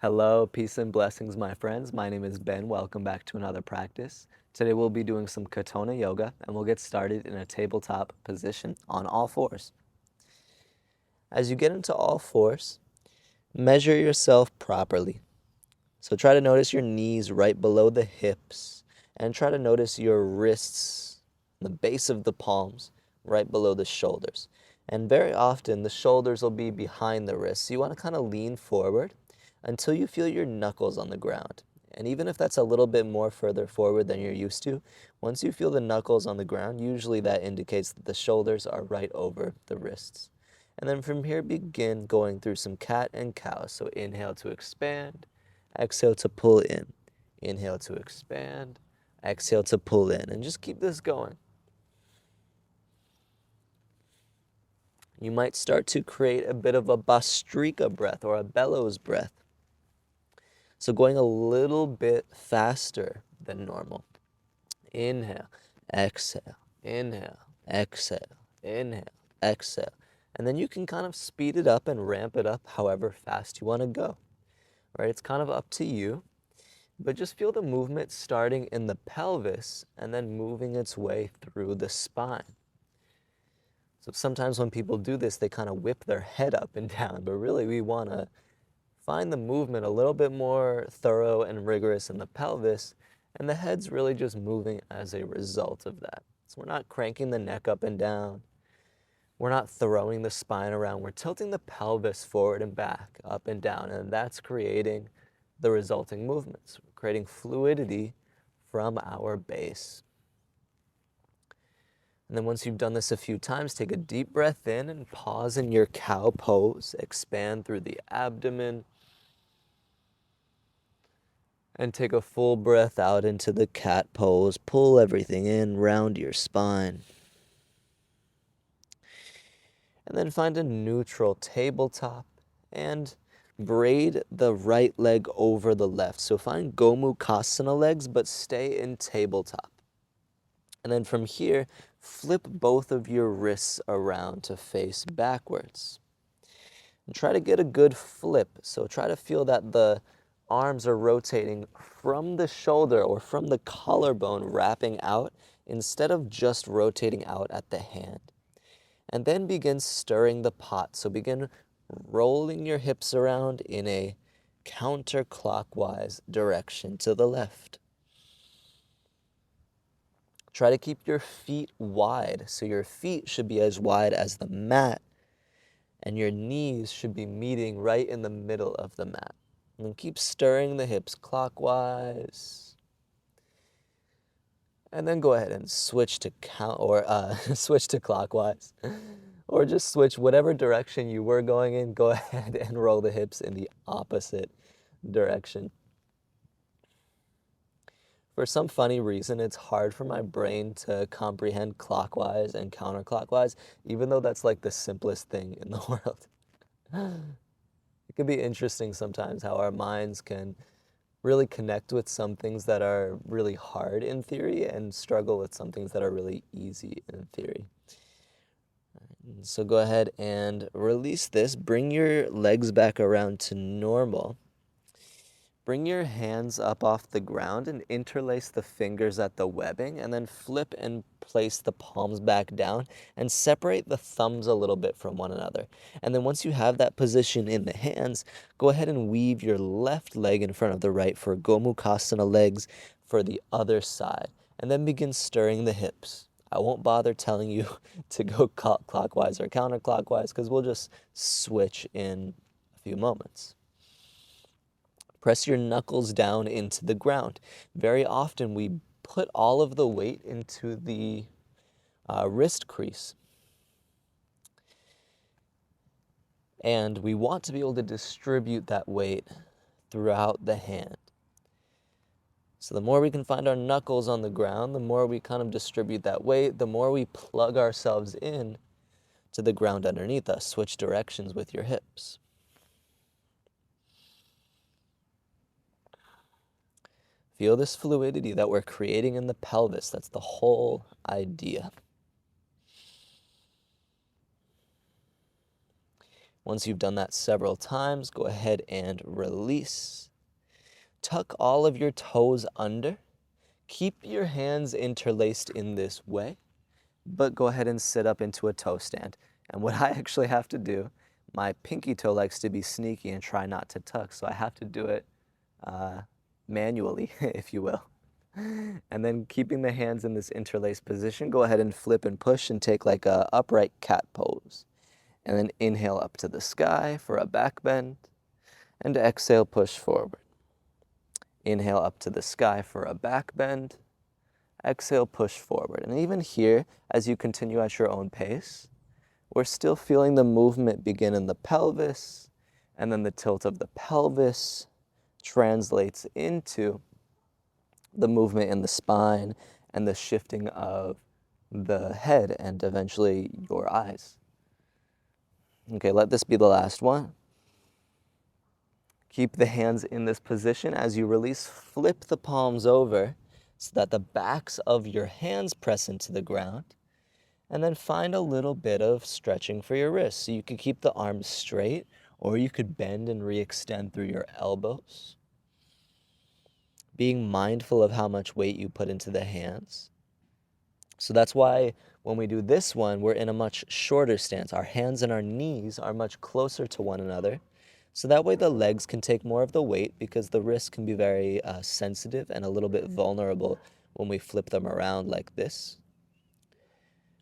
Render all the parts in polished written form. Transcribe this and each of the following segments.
Hello, peace and blessings, my friends. My name is Ben. Welcome back to another practice. Today we'll be doing some Katonah yoga, and we'll get started in a tabletop position on all fours. As you get into all fours, measure yourself properly. So try to notice your knees right below the hips, and try to notice your wrists, the base of the palms, right below the shoulders. And very often the shoulders will be behind the wrists. So you want to kind of lean forward until you feel your knuckles on the ground. And even if that's a little bit more further forward than you're used to, once you feel the knuckles on the ground, usually that indicates that the shoulders are right over the wrists. And then from here, begin going through some cat and cow. So inhale to expand, exhale to pull in. Inhale to expand, exhale to pull in. And just keep this going. You might start to create a bit of a Bhastrika breath or a bellows breath. So going a little bit faster than normal. Inhale, exhale, inhale, exhale, inhale, exhale. And then you can kind of speed it up and ramp it up however fast you want to go. Right? It's kind of up to you, but just feel the movement starting in the pelvis and then moving its way through the spine. So sometimes when people do this, they kind of whip their head up and down, but really we want to find the movement a little bit more thorough and rigorous in the pelvis, and the head's really just moving as a result of that. So we're not cranking the neck up and down. We're not throwing the spine around. We're tilting the pelvis forward and back, up and down, and that's creating the resulting movements. We're creating fluidity from our base. And then once you've done this a few times, take a deep breath in and pause in your cow pose. Expand through the abdomen. And take a full breath out into the cat pose. Pull everything in, round your spine. And then find a neutral tabletop and braid the right leg over the left. So find Gomukhasana legs, but stay in tabletop. And then from here, flip both of your wrists around to face backwards. And try to get a good flip. So try to feel that the arms are rotating from the shoulder or from the collarbone wrapping out instead of just rotating out at the hand. And then begin stirring the pot. So begin rolling your hips around in a counterclockwise direction to the left. Try to keep your feet wide. So your feet should be as wide as the mat, and your knees should be meeting right in the middle of the mat. And then keep stirring the hips clockwise. And then go ahead and switch to switch to clockwise. Or just switch whatever direction you were going in, go ahead and roll the hips in the opposite direction. For some funny reason, it's hard for my brain to comprehend clockwise and counterclockwise, even though that's like the simplest thing in the world. It can be interesting sometimes how our minds can really connect with some things that are really hard in theory and struggle with some things that are really easy in theory. So go ahead and release this. Bring your legs back around to normal. Bring your hands up off the ground and interlace the fingers at the webbing, and then flip and place the palms back down and separate the thumbs a little bit from one another. And then once you have that position in the hands, go ahead and weave your left leg in front of the right for Gomukhasana legs for the other side. And then begin stirring the hips. I won't bother telling you to go clockwise or counterclockwise because we'll just switch in a few moments. Press your knuckles down into the ground. Very often we put all of the weight into the wrist crease. And we want to be able to distribute that weight throughout the hand. So the more we can find our knuckles on the ground, the more we kind of distribute that weight, the more we plug ourselves in to the ground underneath us. Switch directions with your hips. Feel this fluidity that we're creating in the pelvis. That's the whole idea. Once you've done that several times, go ahead and release. Tuck all of your toes under. Keep your hands interlaced in this way, but go ahead and sit up into a toe stand. And what I actually have to do, my pinky toe likes to be sneaky and try not to tuck, so I have to do it manually, if you will. And then keeping the hands in this interlaced position, go ahead and flip and push and take like a upright cat pose. And then inhale up to the sky for a back bend, and exhale, push forward. Inhale up to the sky for a back bend, exhale, push forward. And even here, as you continue at your own pace, we're still feeling the movement begin in the pelvis, and then the tilt of the pelvis translates into the movement in the spine and the shifting of the head and eventually your eyes. Okay, let this be the last one. Keep the hands in this position. As you release, flip the palms over so that the backs of your hands press into the ground. And then find a little bit of stretching for your wrists. So you could keep the arms straight, or you could bend and re-extend through your elbows. Being mindful of how much weight you put into the hands. So that's why when we do this one, we're in a much shorter stance. Our hands and our knees are much closer to one another. So that way the legs can take more of the weight, because the wrists can be very sensitive and a little bit vulnerable when we flip them around like this,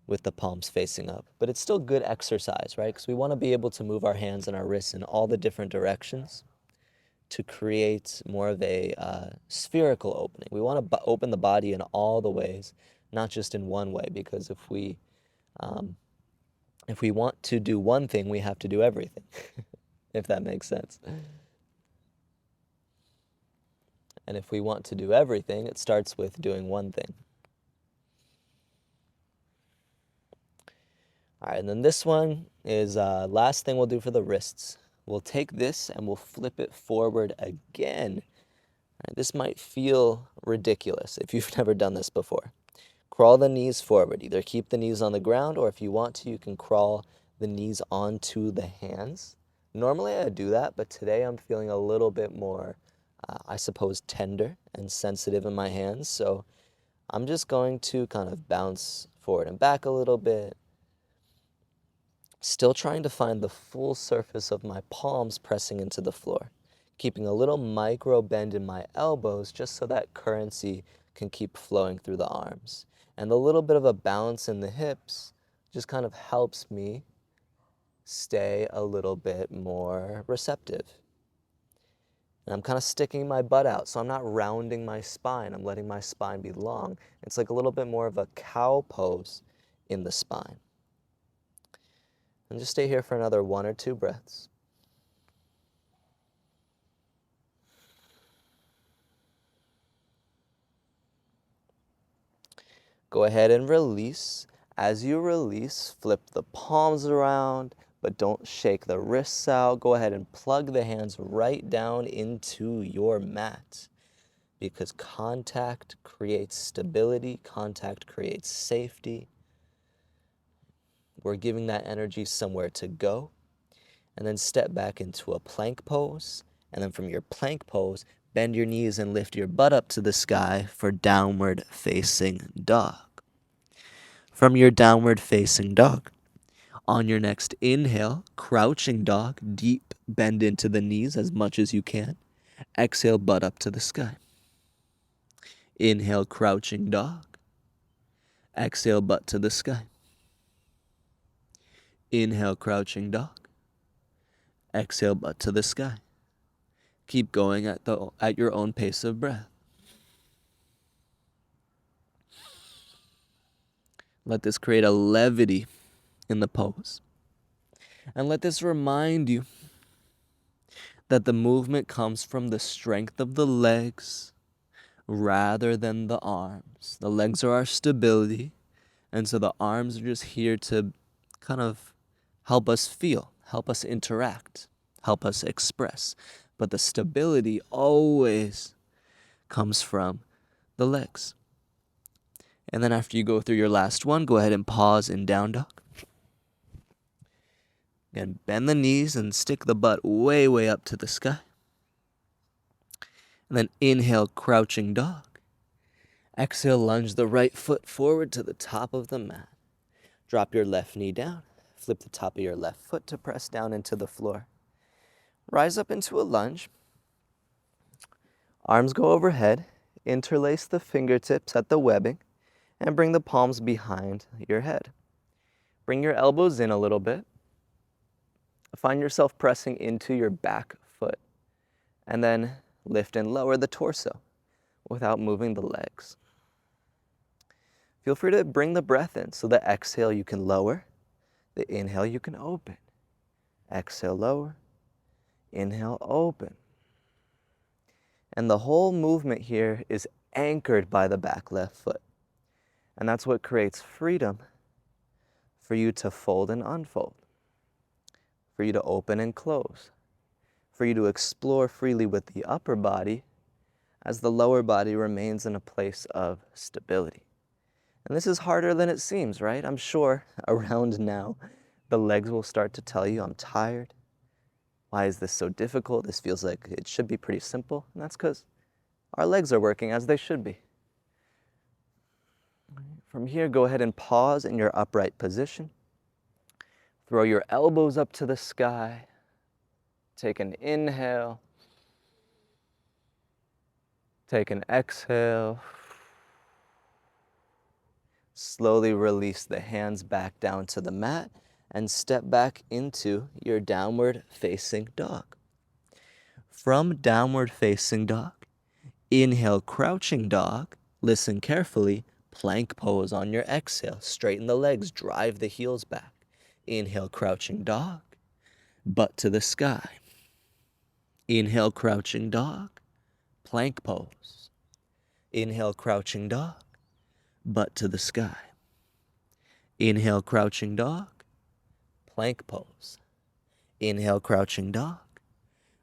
with the palms facing up. But it's still good exercise, right? Because we want to be able to move our hands and our wrists in all the different directions to create more of a spherical opening. We want to open the body in all the ways, not just in one way, because if we want to do one thing, we have to do everything, if that makes sense. And if we want to do everything, it starts with doing one thing. All right, and then this one is last thing we'll do for the wrists. We'll take this and we'll flip it forward again. All right, this might feel ridiculous if you've never done this before. Crawl the knees forward. Either keep the knees on the ground, or if you want to, you can crawl the knees onto the hands. Normally I do that, but today I'm feeling a little bit more, I suppose, tender and sensitive in my hands. So I'm just going to kind of bounce forward and back a little bit. Still trying to find the full surface of my palms pressing into the floor. Keeping a little micro bend in my elbows just so that currency can keep flowing through the arms. And the little bit of a bounce in the hips just kind of helps me stay a little bit more receptive. And I'm kind of sticking my butt out, so I'm not rounding my spine. I'm letting my spine be long. It's like a little bit more of a cow pose in the spine. And just stay here for another 1 or 2 breaths. Go ahead and release. As you release, flip the palms around, but don't shake the wrists out. Go ahead and plug the hands right down into your mat, because contact creates stability, contact creates safety. We're giving that energy somewhere to go. And then step back into a plank pose. And then from your plank pose, bend your knees and lift your butt up to the sky for downward facing dog. From your downward facing dog, on your next inhale, crouching dog, deep bend into the knees as much as you can. Exhale, butt up to the sky. Inhale, crouching dog. Exhale, butt to the sky. Inhale, crouching dog. Exhale, butt to the sky. Keep going at your own pace of breath. Let this create a levity in the pose. And let this remind you that the movement comes from the strength of the legs rather than the arms. The legs are our stability, and so the arms are just here to kind of help us feel, help us interact, help us express. But the stability always comes from the legs. And then after you go through your last one, go ahead and pause in down dog. Again, bend the knees and stick the butt way, way up to the sky. And then inhale, crouching dog. Exhale, lunge the right foot forward to the top of the mat. Drop your left knee down. Flip the top of your left foot to press down into the floor. Rise up into a lunge. Arms go overhead. Interlace the fingertips at the webbing and bring the palms behind your head. Bring your elbows in a little bit. Find yourself pressing into your back foot, and then lift and lower the torso without moving the legs. Feel free to bring the breath in, so the exhale you can lower, the inhale you can open. Exhale, lower, inhale, open. And the whole movement here is anchored by the back left foot. And that's what creates freedom for you to fold and unfold, for you to open and close, for you to explore freely with the upper body as the lower body remains in a place of stability. And this is harder than it seems, right? I'm sure around now, the legs will start to tell you, I'm tired. Why is this so difficult? This feels like it should be pretty simple. And that's because our legs are working as they should be. From here, go ahead and pause in your upright position. Throw your elbows up to the sky. Take an inhale. Take an exhale. Slowly release the hands back down to the mat and step back into your downward facing dog. From downward facing dog, inhale, crouching dog. Listen carefully. Plank pose on your exhale. Straighten the legs, drive the heels back. Inhale, crouching dog, butt to the sky. Inhale, crouching dog, plank pose. Inhale, crouching dog, butt to the sky. Inhale, crouching dog, plank pose. Inhale, crouching dog,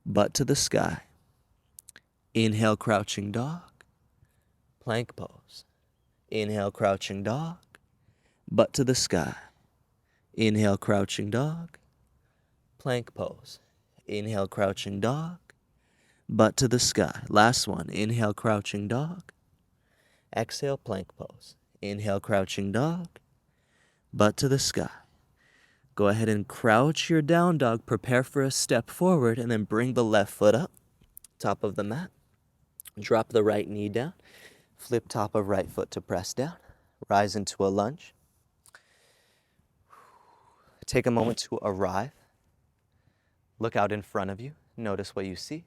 butt to the sky. Inhale, crouching dog, plank pose. Inhale, crouching dog, butt to the sky. Inhale, crouching dog, plank pose. Inhale, crouching dog, butt to the sky. Last one. Inhale, crouching dog. Exhale, plank pose. Inhale, crouching dog, butt to the sky. Go ahead and crouch your down dog. Prepare for a step forward, and then bring the left foot up, top of the mat. Drop the right knee down. Flip top of right foot to press down. Rise into a lunge. Take a moment to arrive. Look out in front of you. Notice what you see.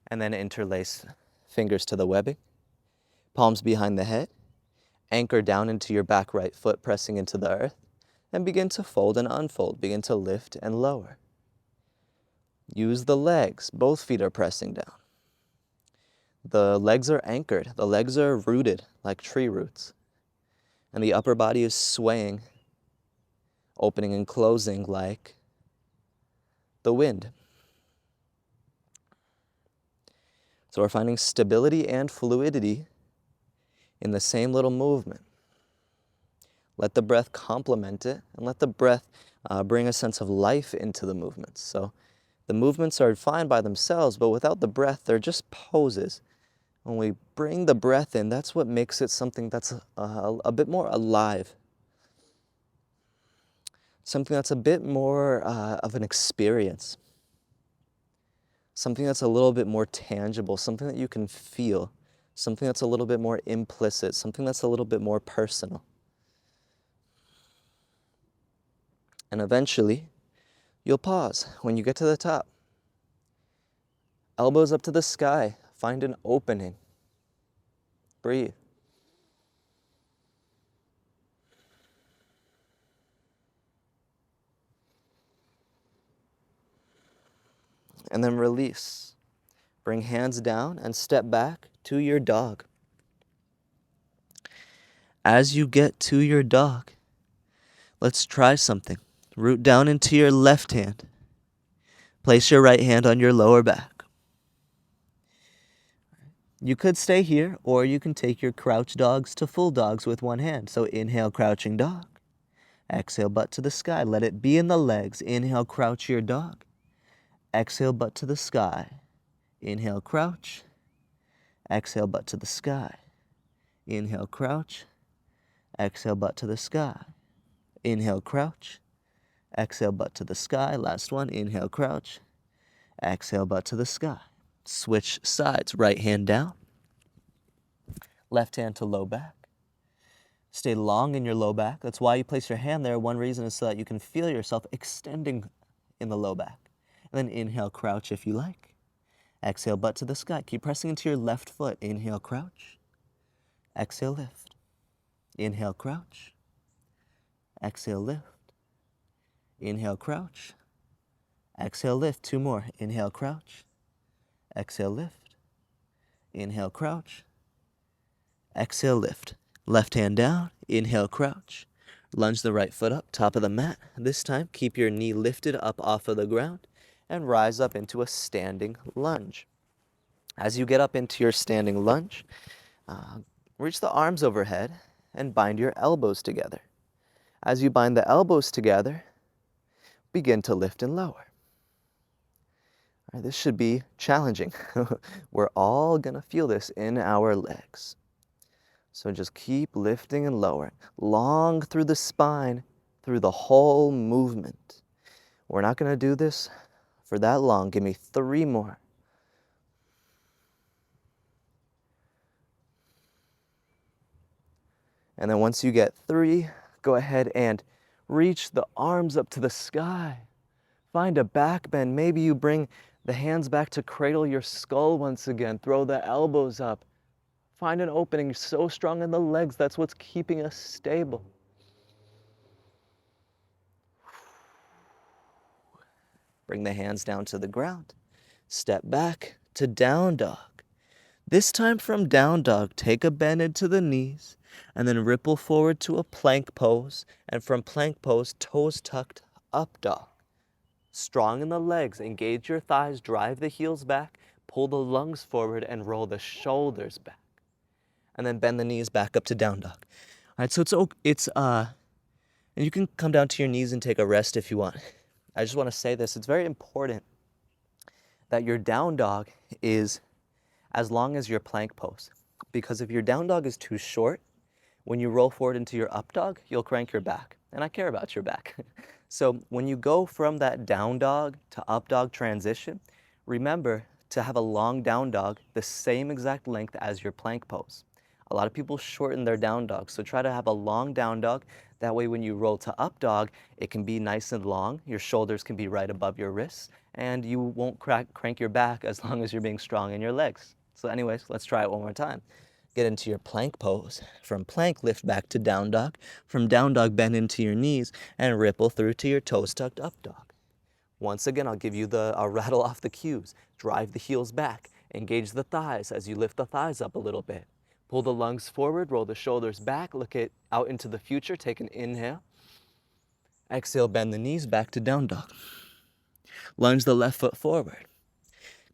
And then interlace fingers to the webbing. Palms behind the head. Anchor down into your back right foot, pressing into the earth. And begin to fold and unfold. Begin to lift and lower. Use the legs. Both feet are pressing down. The legs are anchored. The legs are rooted like tree roots. And the upper body is swaying, opening and closing like the wind. So we're finding stability and fluidity in the same little movement. Let the breath complement it, and let the breath bring a sense of life into the movements. So the movements are fine by themselves, but without the breath, they're just poses. When we bring the breath in, that's what makes it something that's a bit more alive. Something that's a bit more of an experience. Something that's a little bit more tangible, something that you can feel, something that's a little bit more implicit, something that's a little bit more personal. And eventually, you'll pause when you get to the top. Elbows up to the sky, find an opening. Breathe. And then release. Bring hands down and step back to your dog. As you get to your dog, let's try something. Root down into your left hand. Place your right hand on your lower back. You could stay here, or you can take your crouch dogs to full dogs with one hand. So inhale, crouching dog. Exhale, butt to the sky. Let it be in the legs. Inhale, crouch your dog. Exhale, butt to the sky. Inhale, crouch. Exhale, butt to the sky. Inhale, crouch. Exhale, butt to the sky. Inhale, crouch. Exhale, butt to the sky. Last one. Inhale, crouch. Exhale, butt to the sky. Switch sides. Right hand down. Left hand to low back. Stay long in your low back. That's why you place your hand there. One reason is so that you can feel yourself extending in the low back. And then inhale, crouch if you like. Exhale, butt to the sky. Keep pressing into your left foot. Inhale, crouch. Exhale, lift. Inhale, crouch. Exhale, lift. Inhale, crouch. Exhale, lift. Two more. Inhale, crouch. Exhale, lift. Inhale, crouch. Exhale, lift. Left hand down. Inhale, crouch. Lunge the right foot up, top of the mat. This time, keep your knee lifted up off of the ground and rise up into a standing lunge. As you get up into your standing lunge, reach the arms overhead and bind your elbows together. As you bind the elbows together, begin to lift and lower. All right, this should be challenging. We're all gonna feel this in our legs. So just keep lifting and lowering, long through the spine, through the whole movement. We're not gonna do this for that long. Give me 3 more. And then once you get 3, go ahead and reach the arms up to the sky. Find a back bend. Maybe you bring the hands back to cradle your skull once again. Throw the elbows up. Find an opening. You're so strong in the legs. That's what's keeping us stable. Bring the hands down to the ground. Step back to down dog. This time from down dog, take a bend into the knees and then ripple forward to a plank pose. And from plank pose, toes tucked, up dog. Strong in the legs, engage your thighs, drive the heels back, pull the lungs forward and roll the shoulders back. And then bend the knees back up to down dog. All right, so and you can come down to your knees and take a rest if you want. I just want to say this, it's very important that your down dog is as long as your plank pose. Because if your down dog is too short, when you roll forward into your up dog, you'll crank your back. And I care about your back. So when you go from that down dog to up dog transition, remember to have a long down dog the same exact length as your plank pose. A lot of people shorten their down dog, so try to have a long down dog. That way when you roll to up dog, it can be nice and long, your shoulders can be right above your wrists, and you won't crank your back as long as you're being strong in your legs. So anyways, let's try it one more time. Get into your plank pose. From plank, lift back to down dog. From down dog, bend into your knees and ripple through to your toes tucked up dog. Once again, I'll rattle off the cues. Drive the heels back. Engage the thighs as you lift the thighs up a little bit. Pull the lungs forward, roll the shoulders back, look out into the future, take an inhale. Exhale, bend the knees back to down dog. Lunge the left foot forward.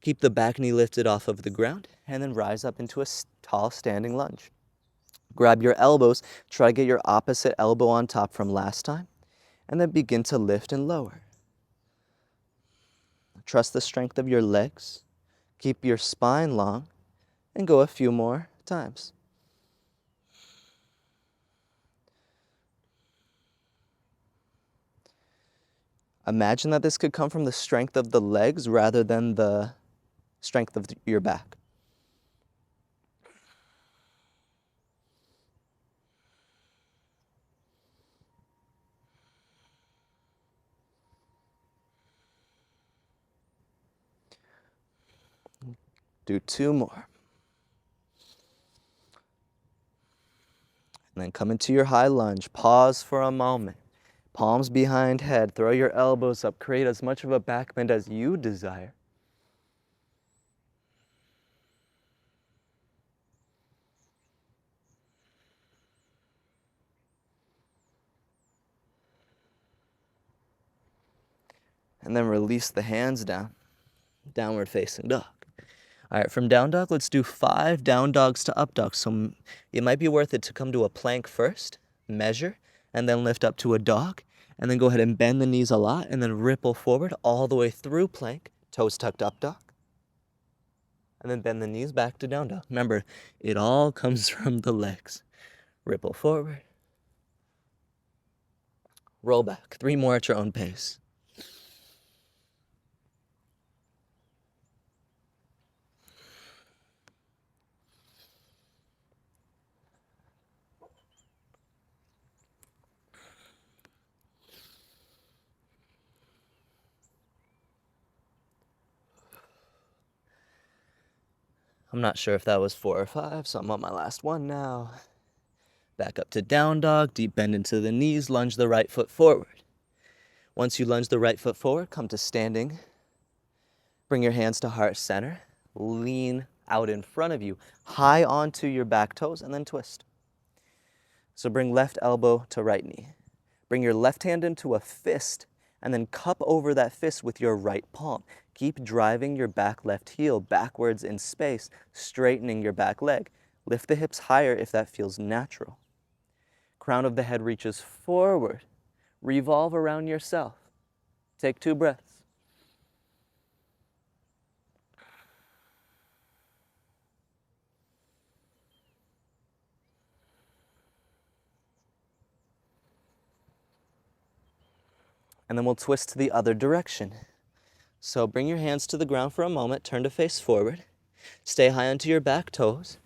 Keep the back knee lifted off of the ground and then rise up into a tall standing lunge. Grab your elbows, try to get your opposite elbow on top from last time, and then begin to lift and lower. Trust the strength of your legs. Keep your spine long and go a few more times. Imagine that this could come from the strength of the legs rather than the strength of your back. Do 2 more. And then come into your high lunge. Pause for a moment. Palms behind head. Throw your elbows up. Create as much of a back bend as you desire. And then release the hands down. Downward facing dog. All right, from down dog, let's do 5 down dogs to up dogs. So it might be worth it to come to a plank first, measure, and then lift up to a dog, and then go ahead and bend the knees a lot, and then ripple forward all the way through plank, toes tucked up dog, and then bend the knees back to down dog. Remember, it all comes from the legs. Ripple forward, roll back. 3 more at your own pace. I'm not sure if that was 4 or 5, so I'm on my last one now. Back up to down dog, deep bend into the knees, lunge the right foot forward. Once you lunge the right foot forward, come to standing. Bring your hands to heart center. Lean out in front of you, high onto your back toes, and then twist. So bring left elbow to right knee. Bring your left hand into a fist, and then cup over that fist with your right palm. Keep driving your back left heel backwards in space, straightening your back leg. Lift the hips higher if that feels natural. Crown of the head reaches forward. Revolve around yourself. Take 2 breaths. And then we'll twist to the other direction. So bring your hands to the ground for a moment, turn to face forward. Stay high onto your back toes.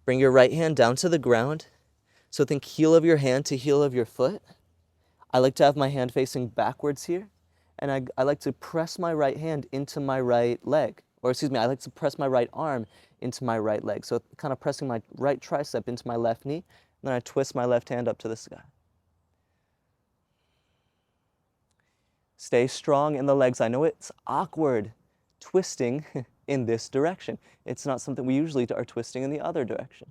Bring your right hand down to the ground. So think heel of your hand to heel of your foot. I like to have my hand facing backwards here, and I like to press my right hand into my right leg. Or excuse me, I like to press my right arm into my right leg. So kind of pressing my right tricep into my left knee, and then I twist my left hand up to the sky. Stay strong in the legs. I know it's awkward twisting in this direction. It's not something we usually are twisting in the other direction.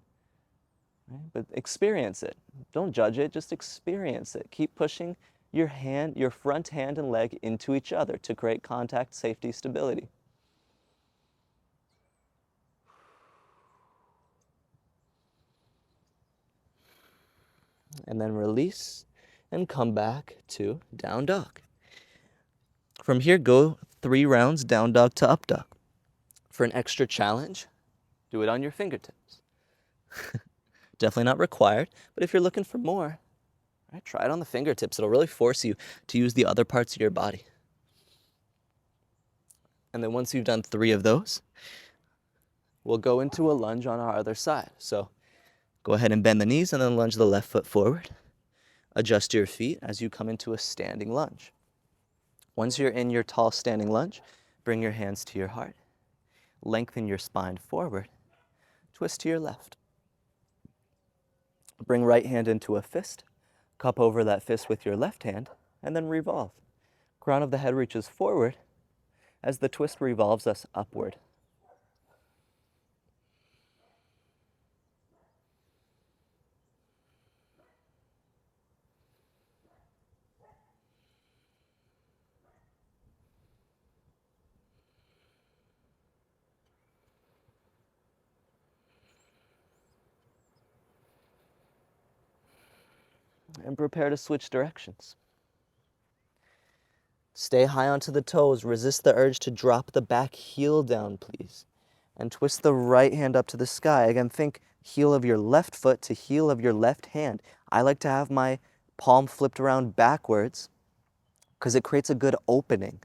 Right? But experience it. Don't judge it, just experience it. Keep pushing your hand, your front hand and leg into each other to create contact, safety, stability. And then release and come back to down dog. From here, go 3 rounds, down dog to up dog. For an extra challenge, do it on your fingertips. Definitely not required, but if you're looking for more, right, try it on the fingertips. It'll really force you to use the other parts of your body. And then once you've done 3 of those, we'll go into a lunge on our other side. So go ahead and bend the knees and then lunge the left foot forward. Adjust your feet as you come into a standing lunge. Once you're in your tall standing lunge, bring your hands to your heart. Lengthen your spine forward. Twist to your left. Bring right hand into a fist. Cup over that fist with your left hand, and then revolve. Crown of the head reaches forward as the twist revolves us upward. And prepare to switch directions. Stay high onto the toes. Resist the urge to drop the back heel down, please. And twist the right hand up to the sky. Again, think heel of your left foot to heel of your left hand. I like to have my palm flipped around backwards because it creates a good opening.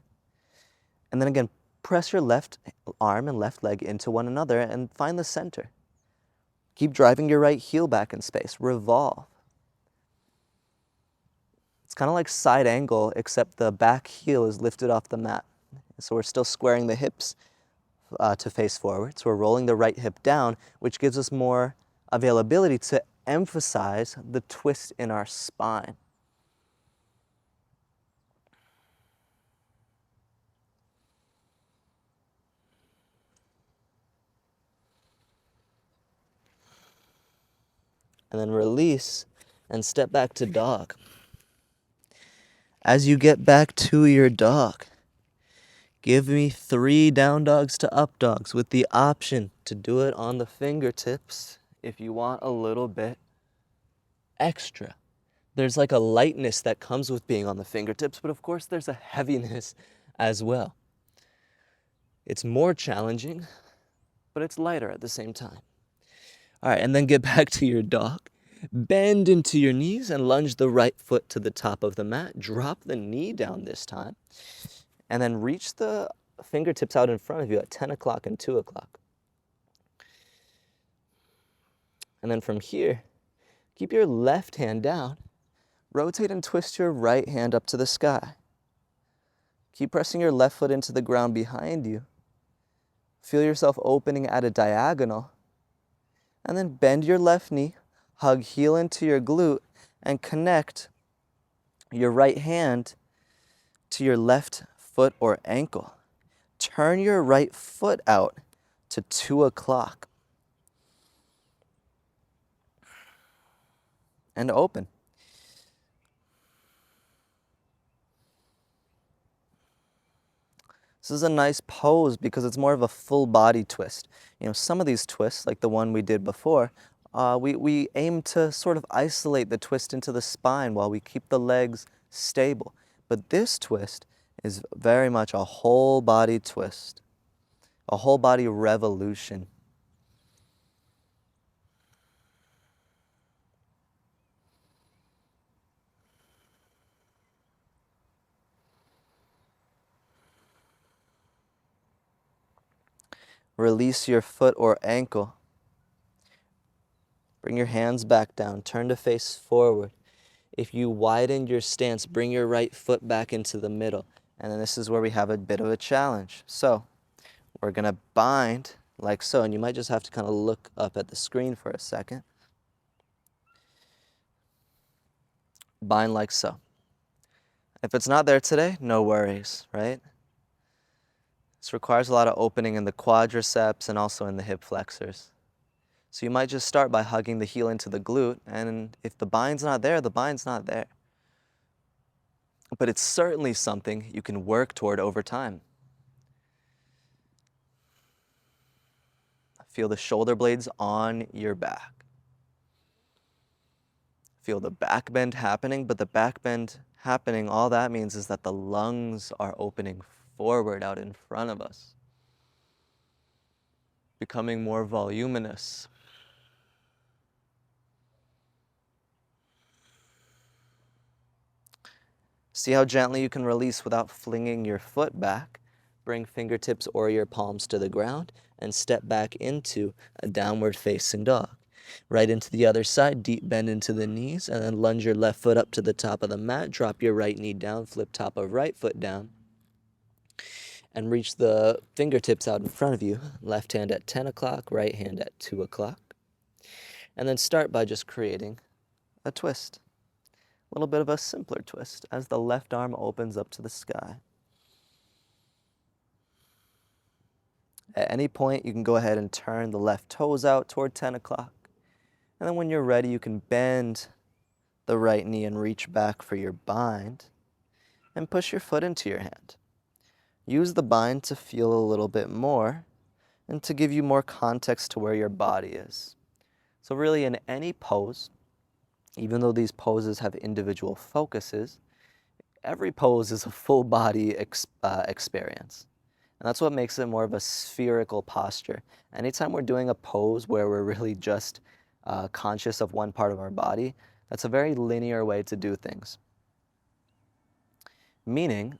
And then again, press your left arm and left leg into one another and find the center. Keep driving your right heel back in space. Revolve. It's kind of like side angle, except the back heel is lifted off the mat. So we're still squaring the hips to face forward. So we're rolling the right hip down, which gives us more availability to emphasize the twist in our spine. And then release and step back to dog. As you get back to your dog, give me 3 down dogs to up dogs with the option to do it on the fingertips if you want a little bit extra. There's like a lightness that comes with being on the fingertips, but of course there's a heaviness as well. It's more challenging, but it's lighter at the same time. All right, and then get back to your dog. Bend into your knees and lunge the right foot to the top of the mat. Drop the knee down this time. And then reach the fingertips out in front of you at 10 o'clock and 2 o'clock. And then from here, keep your left hand down. Rotate and twist your right hand up to the sky. Keep pressing your left foot into the ground behind you. Feel yourself opening at a diagonal. And then bend your left knee, hug heel into your glute, and connect your right hand to your left foot or ankle. Turn your right foot out to 2 o'clock. And open. This is a nice pose because it's more of a full body twist. You know, some of these twists, like the one we did before, we aim to sort of isolate the twist into the spine while we keep the legs stable. But this twist is very much a whole body twist, a whole body revolution. Release your foot or ankle. Bring your hands back down. Turn to face forward. If you widen your stance, bring your right foot back into the middle. And then this is where we have a bit of a challenge. So we're going to bind like so. And you might just have to kind of look up at the screen for a second. Bind like so. If it's not there today, no worries, right? This requires a lot of opening in the quadriceps and also in the hip flexors. So you might just start by hugging the heel into the glute, and if the bind's not there, the bind's not there. But it's certainly something you can work toward over time. Feel the shoulder blades on your back. Feel the back bend happening, but the back bend happening, all that means is that the lungs are opening forward out in front of us, becoming more voluminous. See how gently you can release without flinging your foot back. Bring fingertips or your palms to the ground and step back into a downward facing dog. Right into the other side, deep bend into the knees, and then lunge your left foot up to the top of the mat. Drop your right knee down, flip top of right foot down, and reach the fingertips out in front of you. Left hand at 10 o'clock, right hand at 2 o'clock. And then start by just creating a twist. A little bit of a simpler twist as the left arm opens up to the sky. At any point, you can go ahead and turn the left toes out toward 10 o'clock. And then when you're ready, you can bend the right knee and reach back for your bind and push your foot into your hand. Use the bind to feel a little bit more and to give you more context to where your body is. So really in any pose, even though these poses have individual focuses, every pose is a full body experience. And that's what makes it more of a spherical posture. Anytime we're doing a pose where we're really just conscious of one part of our body, that's a very linear way to do things. Meaning,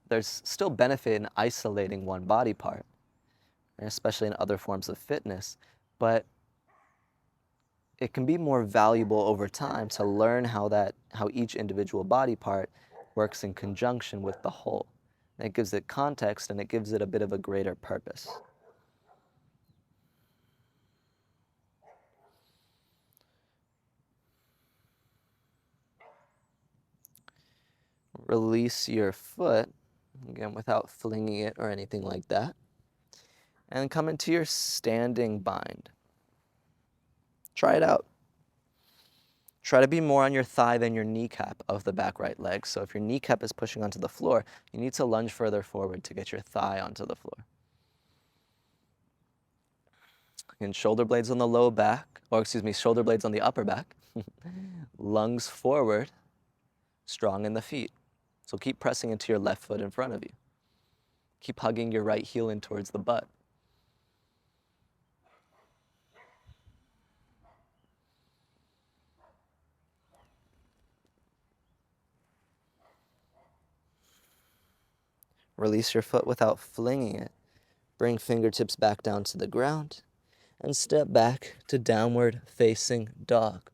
there's still benefit in isolating one body part, especially in other forms of fitness, but it can be more valuable over time to learn how each individual body part works in conjunction with the whole. And it gives it context and it gives it a bit of a greater purpose. Release your foot, again without flinging it or anything like that, and come into your standing bind. Try it out. Try to be more on your thigh than your kneecap of the back right leg. So if your kneecap is pushing onto the floor, you need to lunge further forward to get your thigh onto the floor. And shoulder blades on the low back, shoulder blades on the upper back. Lungs forward, strong in the feet. So keep pressing into your left foot in front of you. Keep hugging your right heel in towards the butt. Release your foot without flinging it. Bring fingertips back down to the ground and step back to downward facing dog.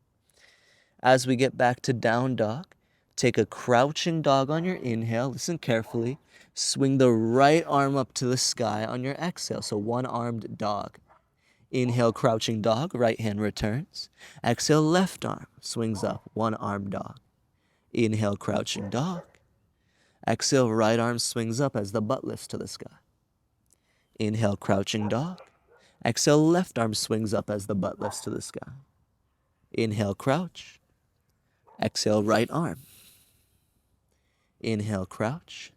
As we get back to down dog, take a crouching dog on your inhale. Listen carefully. Swing the right arm up to the sky on your exhale. So one-armed dog. Inhale, crouching dog, right hand returns. Exhale, left arm swings up, one-armed dog. Inhale, crouching dog. Exhale, right arm swings up as the butt lifts to the sky. Inhale, crouching dog. Exhale, left arm swings up as the butt lifts to the sky. Inhale, crouch. Exhale, right arm. Inhale, crouch.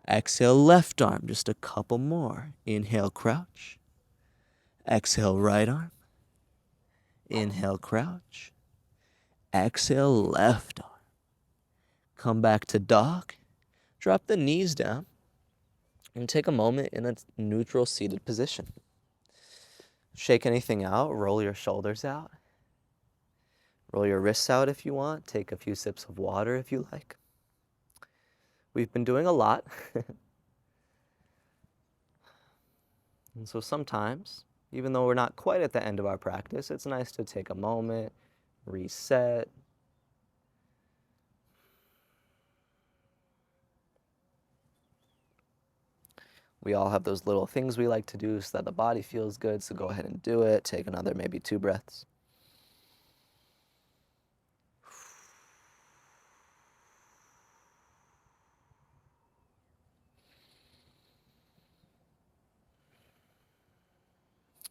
Exhale, left arm. Just a couple more. Inhale, crouch. Exhale, right arm. Inhale, crouch. Exhale, left arm. Come back to dog. Drop the knees down and take a moment in a neutral seated position. Shake anything out, roll your shoulders out. Roll your wrists out if you want. Take a few sips of water if you like. We've been doing a lot. And so sometimes, even though we're not quite at the end of our practice, it's nice to take a moment, reset. We all have those little things we like to do so that the body feels good, so go ahead and do it. Take another maybe 2 breaths.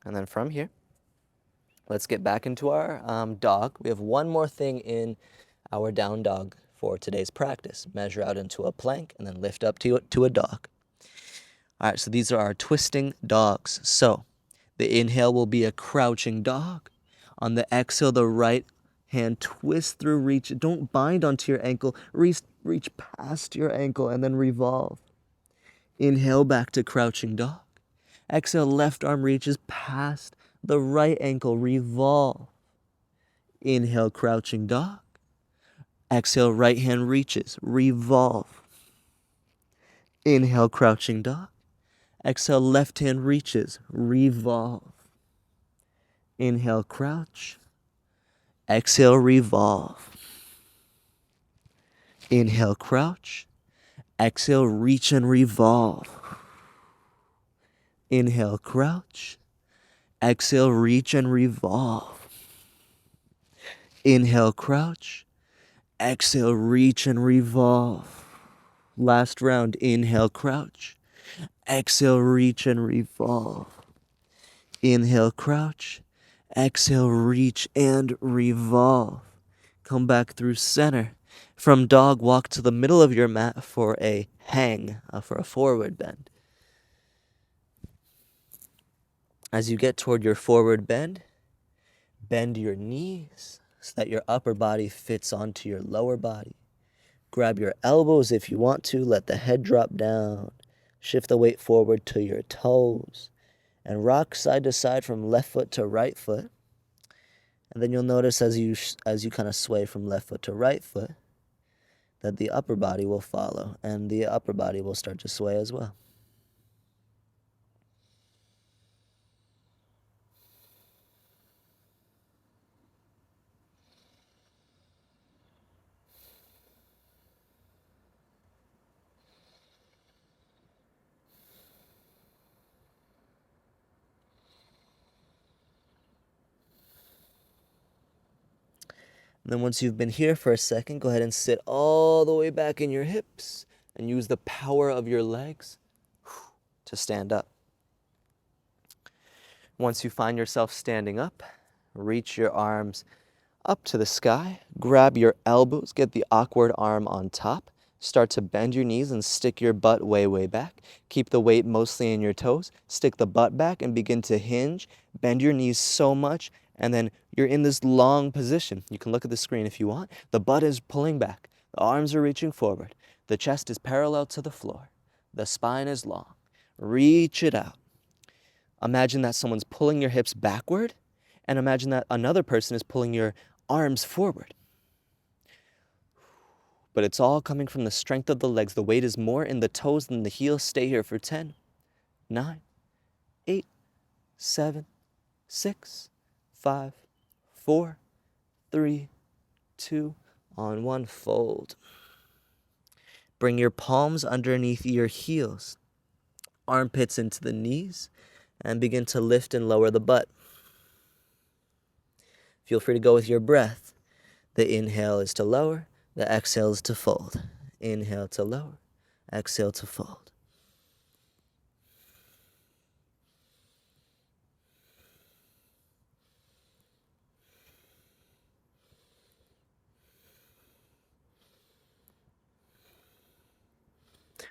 And then from here, let's get back into our dog. We have one more thing in our down dog for today's practice. Measure out into a plank and then lift up to a dog. All right, so these are our twisting dogs. So the inhale will be a crouching dog. On the exhale, the right hand twist through, reach. Don't bind onto your ankle. Reach past your ankle and then revolve. Inhale back to crouching dog. Exhale, left arm reaches past the right ankle, revolve. Inhale, crouching dog. Exhale, right hand reaches, revolve. Inhale, crouching dog. Exhale, left hand reaches, revolve. Inhale, crouch. Exhale, revolve. Inhale, crouch. Exhale, reach and revolve. Inhale, crouch. Exhale, reach and revolve. Inhale, crouch. Exhale, reach and revolve. Last round, inhale, crouch. Exhale, reach and revolve. Inhale, crouch. Exhale, reach and revolve. Come back through center. From dog, walk to the middle of your mat for a hang, for a forward bend. As you get toward your forward bend your knees so that your upper body fits onto your lower body. Grab your elbows if you want to, let the head drop down. Shift the weight forward to your toes and rock side to side from left foot to right foot. And then you'll notice as you kind of sway from left foot to right foot that the upper body will follow and the upper body will start to sway as well. And then once you've been here for a second, go ahead and sit all the way back in your hips and use the power of your legs to stand up. Once you find yourself standing up, reach your arms up to the sky, grab your elbows, get the awkward arm on top, start to bend your knees and stick your butt way, way back. Keep the weight mostly in your toes, stick the butt back and begin to hinge, bend your knees so much, and then You're in this long position. You can look at the screen if you want. The butt is pulling back. The arms are reaching forward. The chest is parallel to the floor. The spine is long. Reach it out. Imagine that someone's pulling your hips backward, and imagine that another person is pulling your arms forward. But it's all coming from the strength of the legs. The weight is more in the toes than the heels. Stay here for 10, 9, 8, 7, 6, 5, 4, 3, 2, on 1, fold. Bring your palms underneath your heels, armpits into the knees, and begin to lift and lower the butt. Feel free to go with your breath. The inhale is to lower, the exhale is to fold. Inhale to lower, exhale to fold.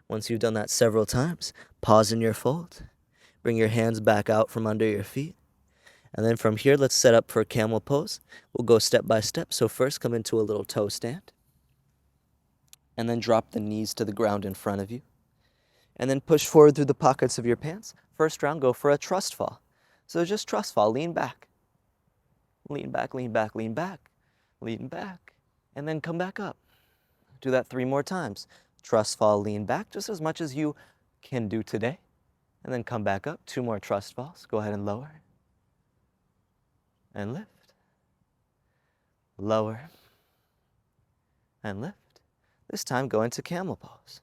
Once you've done that several times, pause in your fold. Bring your hands back out from under your feet. And then from here, let's set up for camel pose. We'll go step by step. So first, come into a little toe stand. And then drop the knees to the ground in front of you. And then push forward through the pockets of your pants. First round, go for a trust fall. So just trust fall, lean back. Lean back, lean back, lean back, lean back. And then come back up. Do that 3 more times. Trust fall, lean back, just as much as you can do today. And then come back up. 2 more trust falls. Go ahead and lower. And lift. Lower. And lift. This time go into camel pose.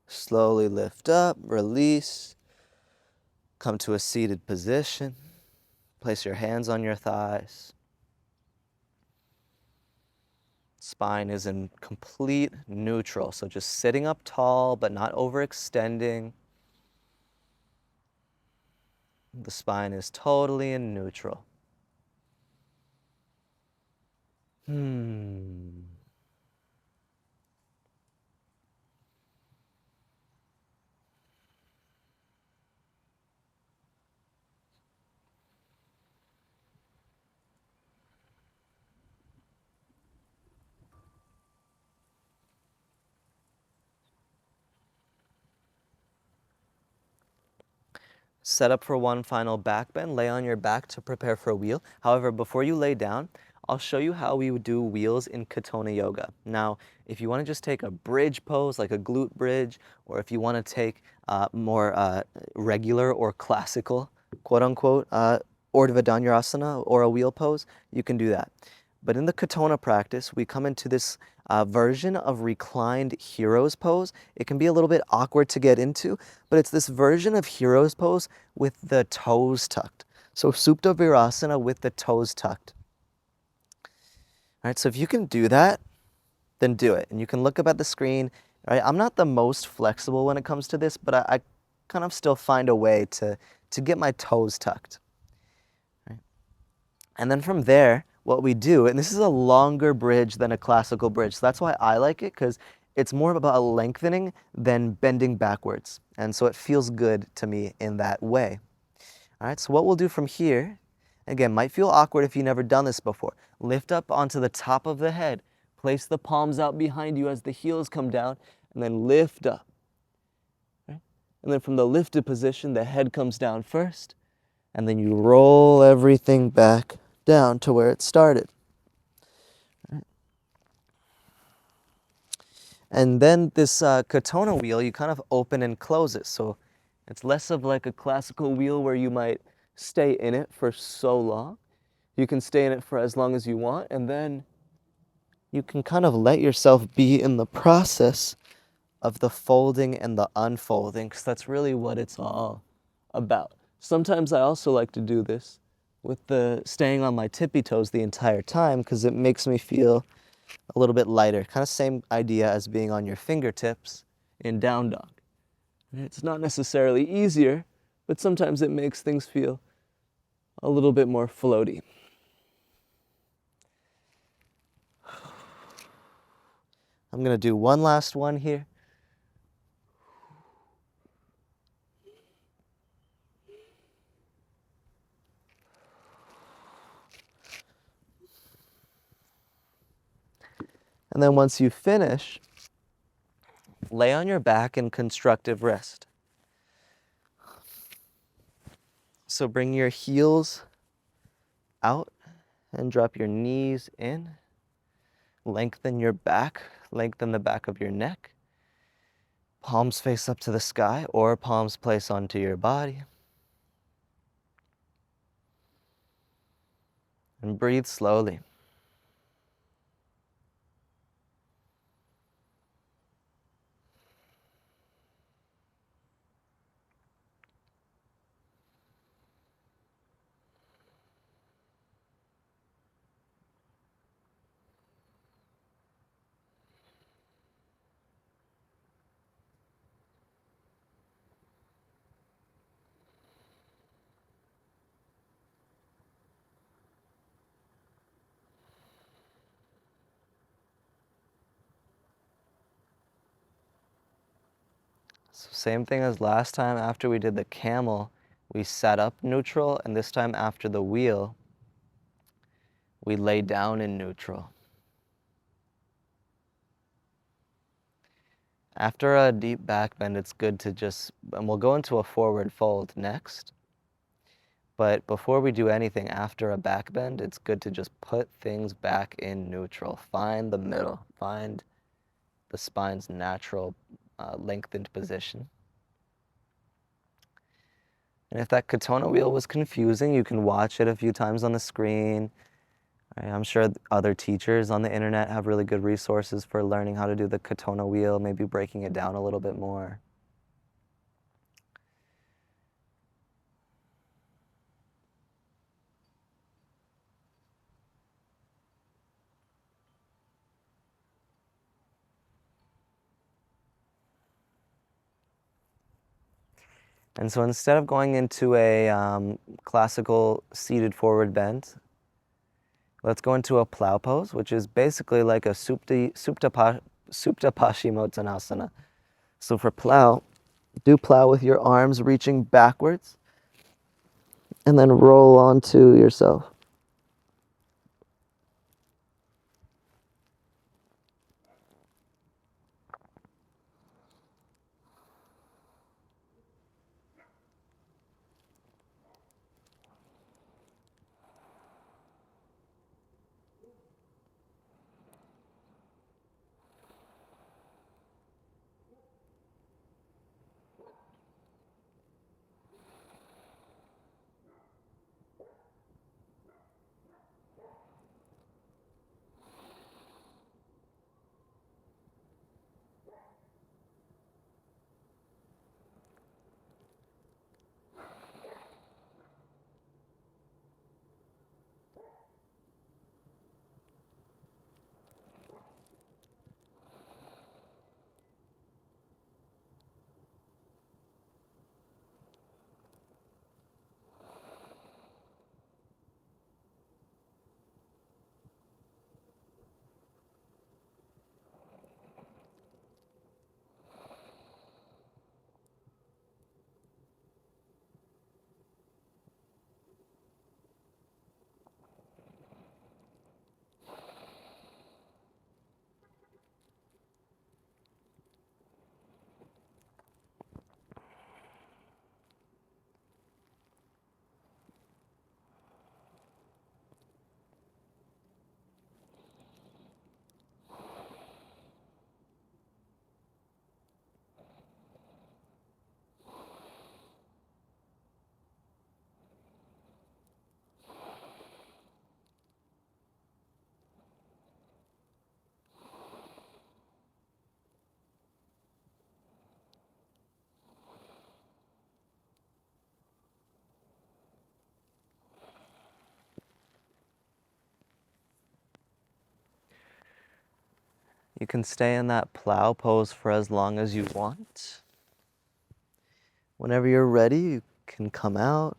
Slowly lift up, release, come to a seated position. Place your hands on your thighs. Spine is in complete neutral, so just sitting up tall but not overextending. The spine is totally in neutral. Set up for one final back bend. Lay on your back to prepare for a wheel. However, before you lay down, I'll show you how we would do wheels in Katonah yoga. Now, if you want to just take a bridge pose, like a glute bridge, or if you want to take more regular or classical, quote unquote, Urdhva Dhanurasana or a wheel pose, you can do that. But in the Katonah practice, we come into this version of reclined hero's pose. It can be a little bit awkward to get into, but it's this version of hero's pose with the toes tucked. So Supta Virasana with the toes tucked. All right, so if you can do that, then do it. And you can look up at the screen. All right, I'm not the most flexible when it comes to this, but I kind of still find a way to get my toes tucked. Right? And then from there, what we do, and this is a longer bridge than a classical bridge, so that's why I like it, because it's more about lengthening than bending backwards. And so it feels good to me in that way. All right, so what we'll do from here, again, might feel awkward if you've never done this before. Lift up onto the top of the head. Place the palms out behind you as the heels come down, and then lift up. Right? And then from the lifted position, the head comes down first, and then you roll everything back down to where it started. Right. And then this Katonah wheel, you kind of open and close it. So it's less of like a classical wheel where you might stay in it for so long. You can stay in it for as long as you want, and then you can kind of let yourself be in the process of the folding and the unfolding, because that's really what it's all about. Sometimes I also like to do this with the staying on my tippy toes the entire time because it makes me feel a little bit lighter. Kind of same idea as being on your fingertips in down dog. It's not necessarily easier, but sometimes it makes things feel a little bit more floaty. I'm going to do one last one here. And then once you finish, lay on your back in constructive rest. So bring your heels out and drop your knees in. Lengthen your back, lengthen the back of your neck. Palms face up to the sky or palms place onto your body. And breathe slowly. So same thing as last time. After we did the camel, we sat up neutral, and this time after the wheel, we lay down in neutral. After a deep back bend, it's good to just, and we'll go into a forward fold next, but before we do anything after a back bend, it's good to just put things back in neutral. Find the middle, find the spine's natural lengthened position. And if that Katonah wheel was confusing, you can watch it a few times on the screen. I'm sure other teachers on the internet have really good resources for learning how to do the Katonah wheel, maybe breaking it down a little bit more. And so instead of going into a classical seated forward bend, let's go into a plow pose, which is basically like a Supta Paschimottanasana. So for plow, do plow with your arms reaching backwards and then roll onto yourself. You can stay in that plow pose for as long as you want. Whenever you're ready, you can come out.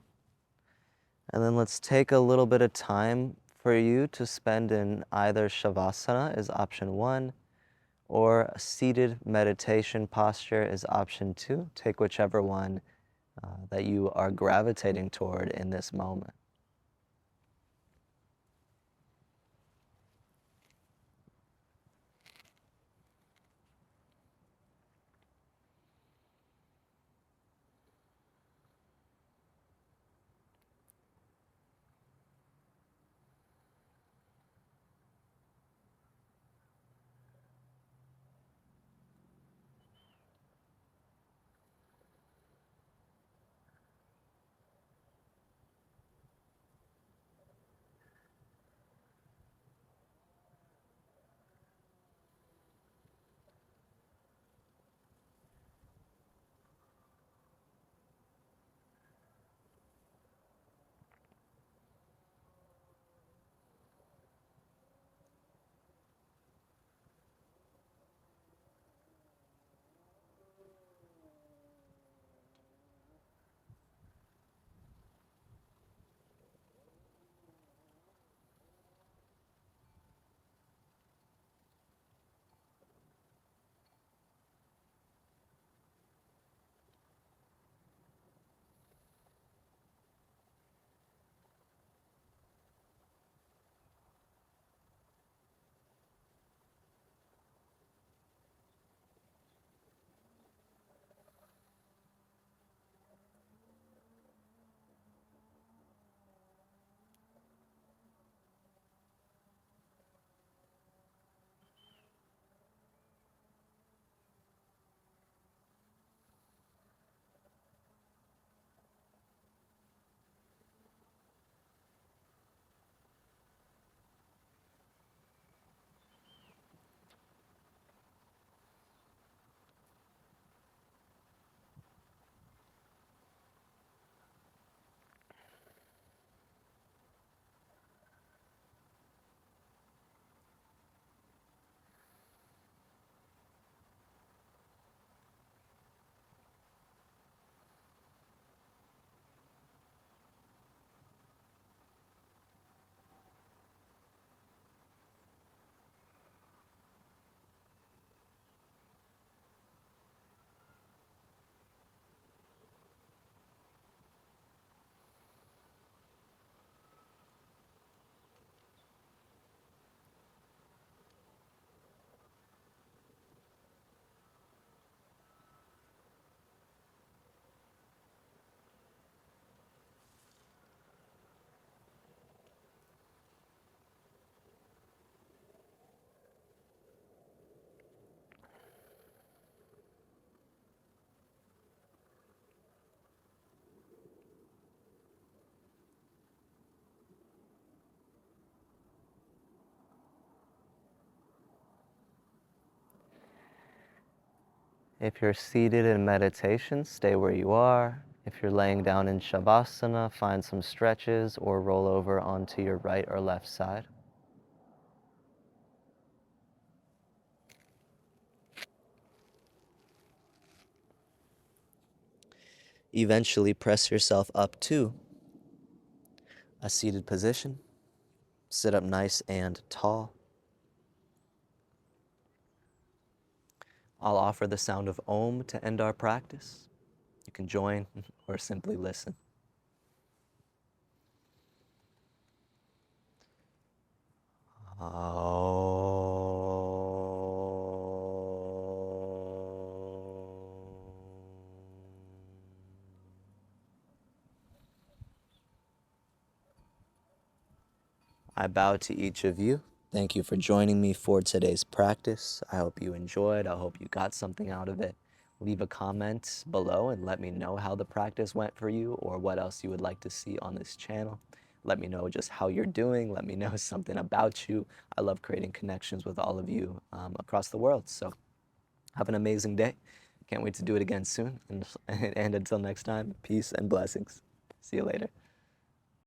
And then let's take a little bit of time for you to spend in either Shavasana is option 1, or a seated meditation posture is option 2. Take whichever one that you are gravitating toward in this moment. If you're seated in meditation, stay where you are. If you're laying down in Shavasana, find some stretches or roll over onto your right or left side. Eventually press yourself up to a seated position. Sit up nice and tall. I'll offer the sound of Om to end our practice. You can join or simply listen. I bow to each of you. Thank you for joining me for today's practice. I hope you enjoyed. I hope you got something out of it. Leave a comment below and let me know how the practice went for you or what else you would like to see on this channel. Let me know just how you're doing. Let me know something about you. I love creating connections with all of you across the world. So have an amazing day. Can't wait to do it again soon. And until next time, peace and blessings. See you later.